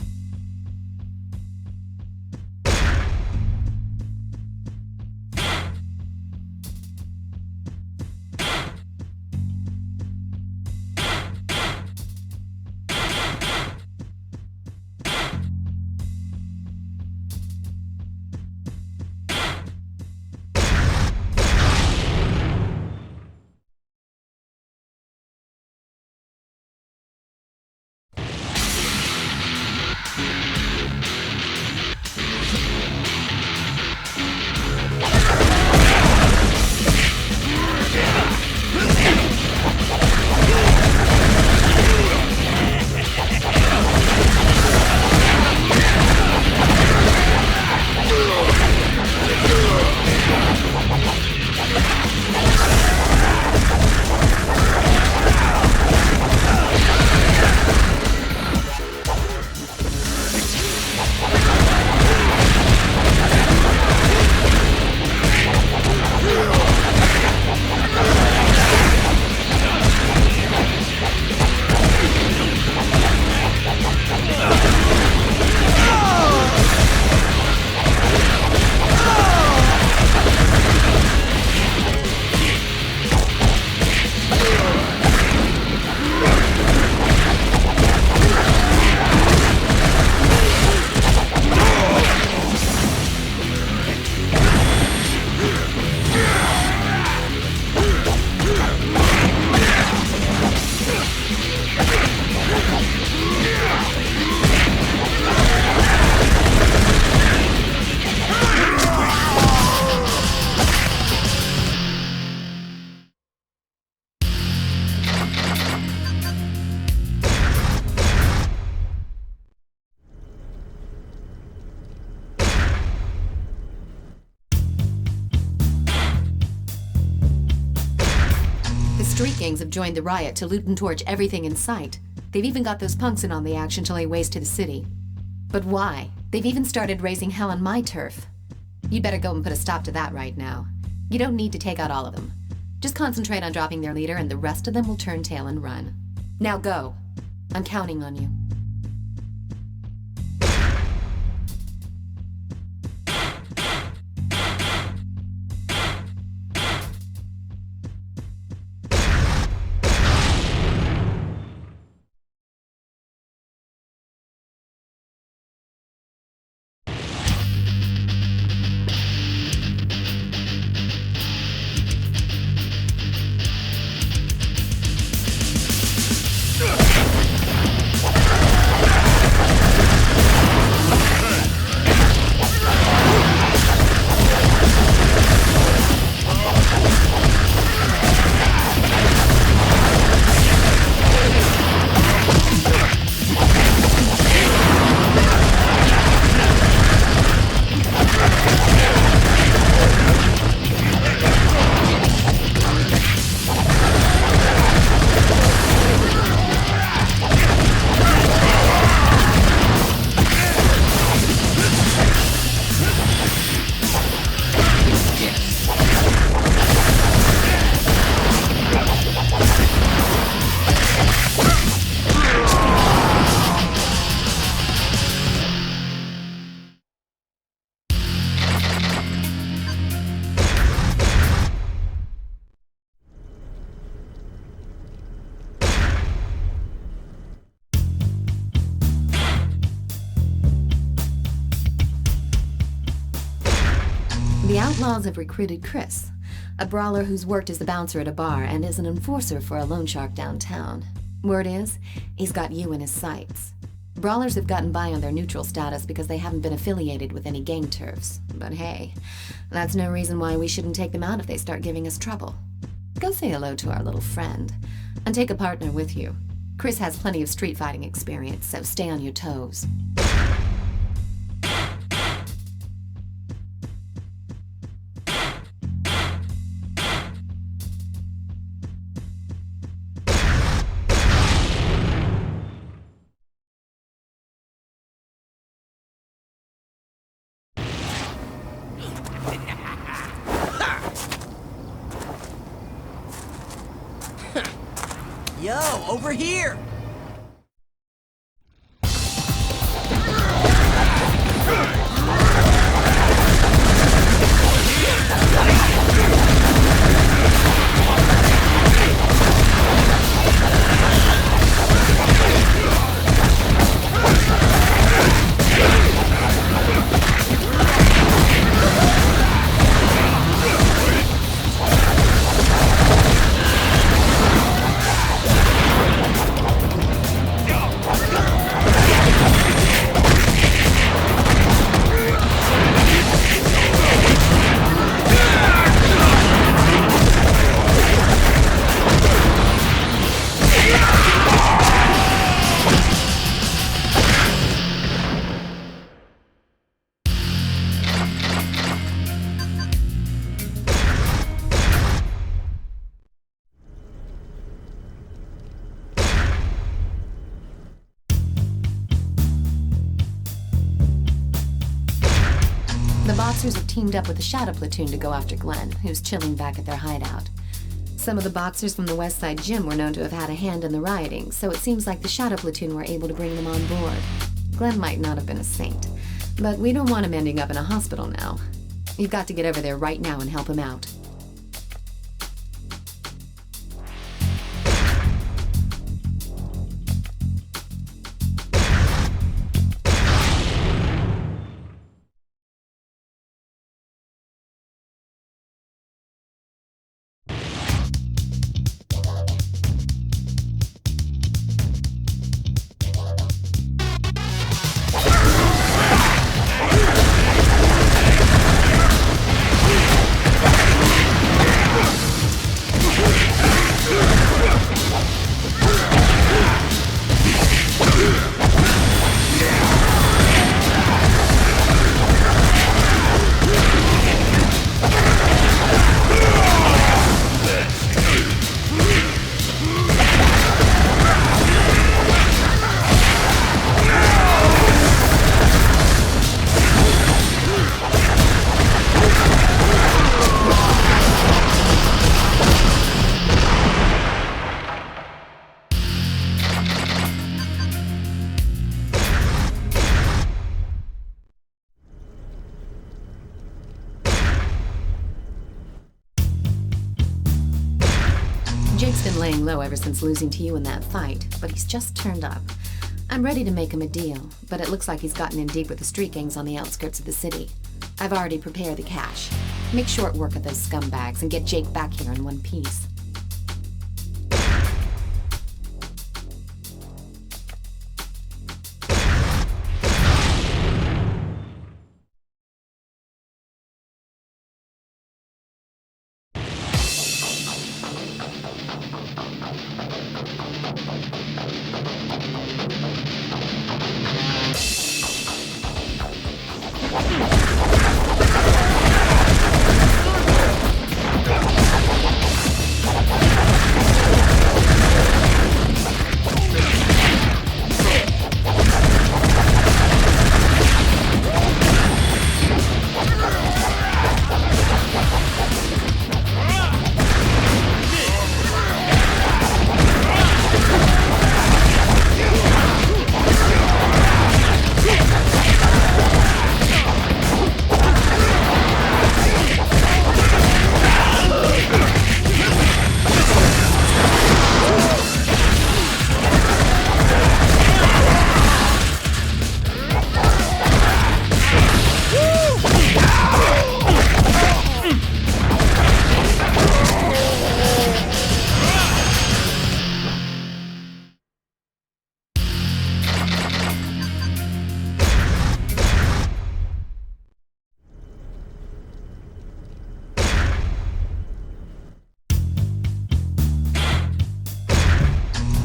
Street gangs have joined the riot to loot and torch everything in sight. They've even got those punks in on the action to lay waste to the city. But why? They've even started raising hell on my turf. You'd better go and put a stop to that right now. You don't need to take out all of them. Just concentrate on dropping their leader and the rest of them will turn tail and run. Now go. I'm counting on you. The outlaws have recruited Chris, a brawler who's worked as a bouncer at a bar and is an enforcer for a loan shark downtown. Word is, he's got you in his sights. Brawlers have gotten by on their neutral status because they haven't been affiliated with any gang turfs. But hey, that's no reason why we shouldn't take them out if they start giving us trouble. Go say hello to our little friend, and take a partner with you. Chris has plenty of street fighting experience, so stay on your toes. Yo, over here! The Boxers have teamed up with the Shadow Platoon to go after Glenn, who's chilling back at their hideout. Some of the Boxers from the West Side Gym were known to have had a hand in the rioting, so it seems like the Shadow Platoon were able to bring them on board. Glenn might not have been a saint, but we don't want him ending up in a hospital now. You've got to get over there right now and help him out. Jake's been laying low ever since losing to you in that fight, but he's just turned up. I'm ready to make him a deal, but it looks like he's gotten in deep with the street gangs on the outskirts of the city. I've already prepared the cash. Make short work of those scumbags and get Jake back here in one piece.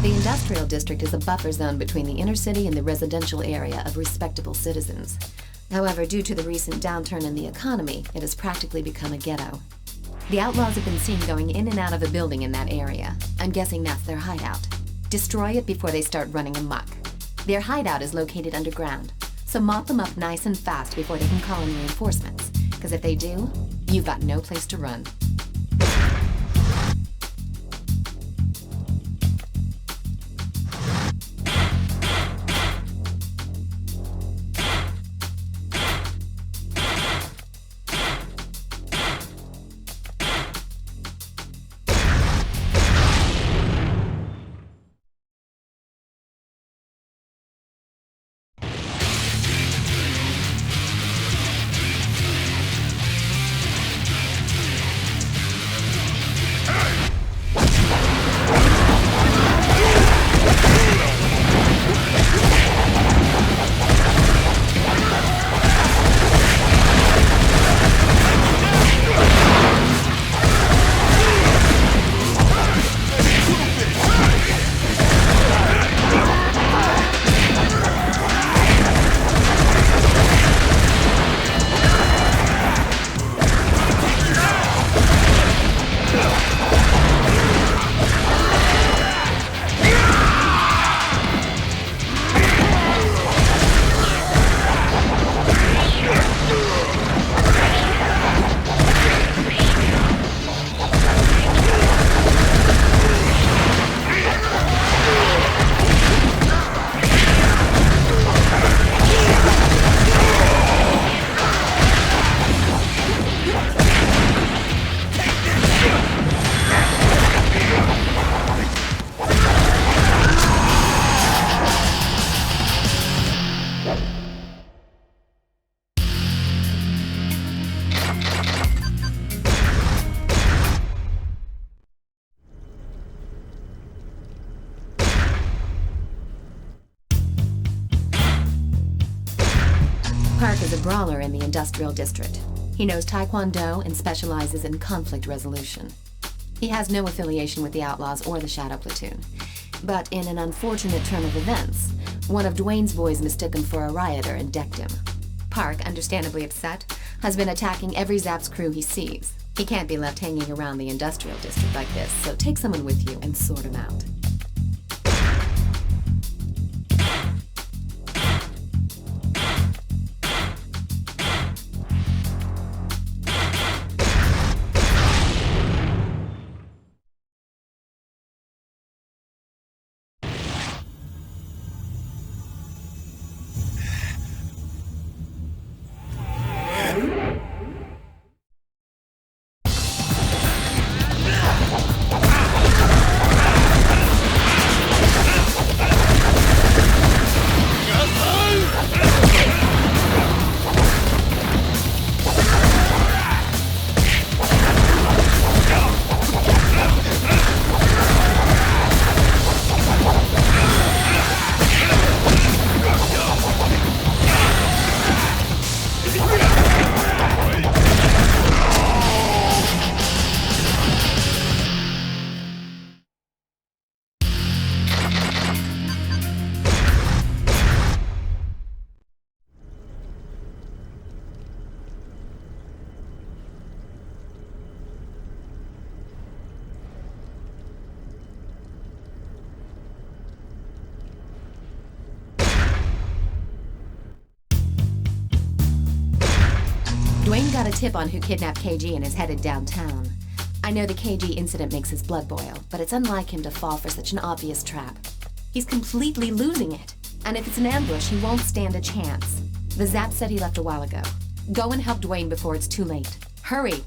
The industrial district is a buffer zone between the inner city and the residential area of respectable citizens. However, due to the recent downturn in the economy, it has practically become a ghetto. The outlaws have been seen going in and out of a building in that area. I'm guessing that's their hideout. Destroy it before they start running amok. Their hideout is located underground, so mop them up nice and fast before they can call in reinforcements. Because if they do, you've got no place to run. Park is a brawler in the industrial district. He knows Taekwondo and specializes in conflict resolution. He has no affiliation with the Outlaws or the Shadow Platoon. But in an unfortunate turn of events, one of Dwayne's boys mistook him for a rioter and decked him. Park, understandably upset, has been attacking every Zapp's crew he sees. He can't be left hanging around the industrial district like this, so take someone with you and sort him out. Dwayne got a tip on who kidnapped KG and is headed downtown. I know the KG incident makes his blood boil, but it's unlike him to fall for such an obvious trap. He's completely losing it, and if it's an ambush, he won't stand a chance. The Zapp said he left a while ago. Go and help Dwayne before it's too late. Hurry!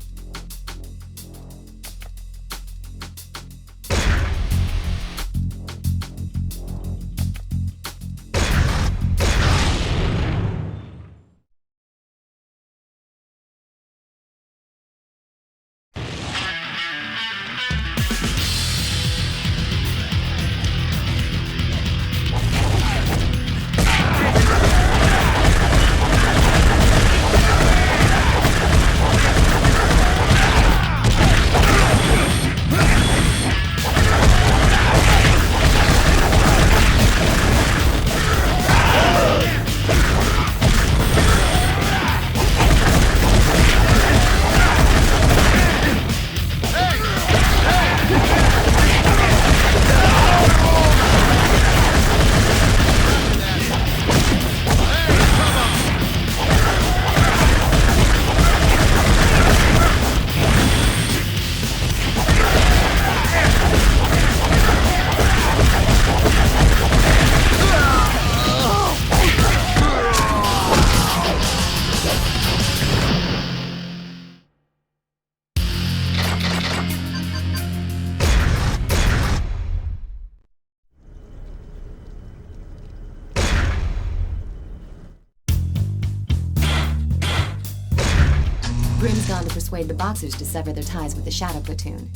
Grim's gone to persuade the Boxers to sever their ties with the Shadow Platoon.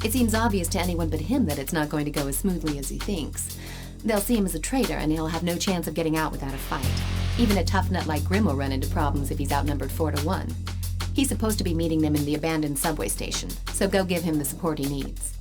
It seems obvious to anyone but him that it's not going to go as smoothly as he thinks. They'll see him as a traitor, and he'll have no chance of getting out without a fight. Even a tough nut like Grim will run into problems if he's outnumbered 4-1. He's supposed to be meeting them in the abandoned subway station, so go give him the support he needs.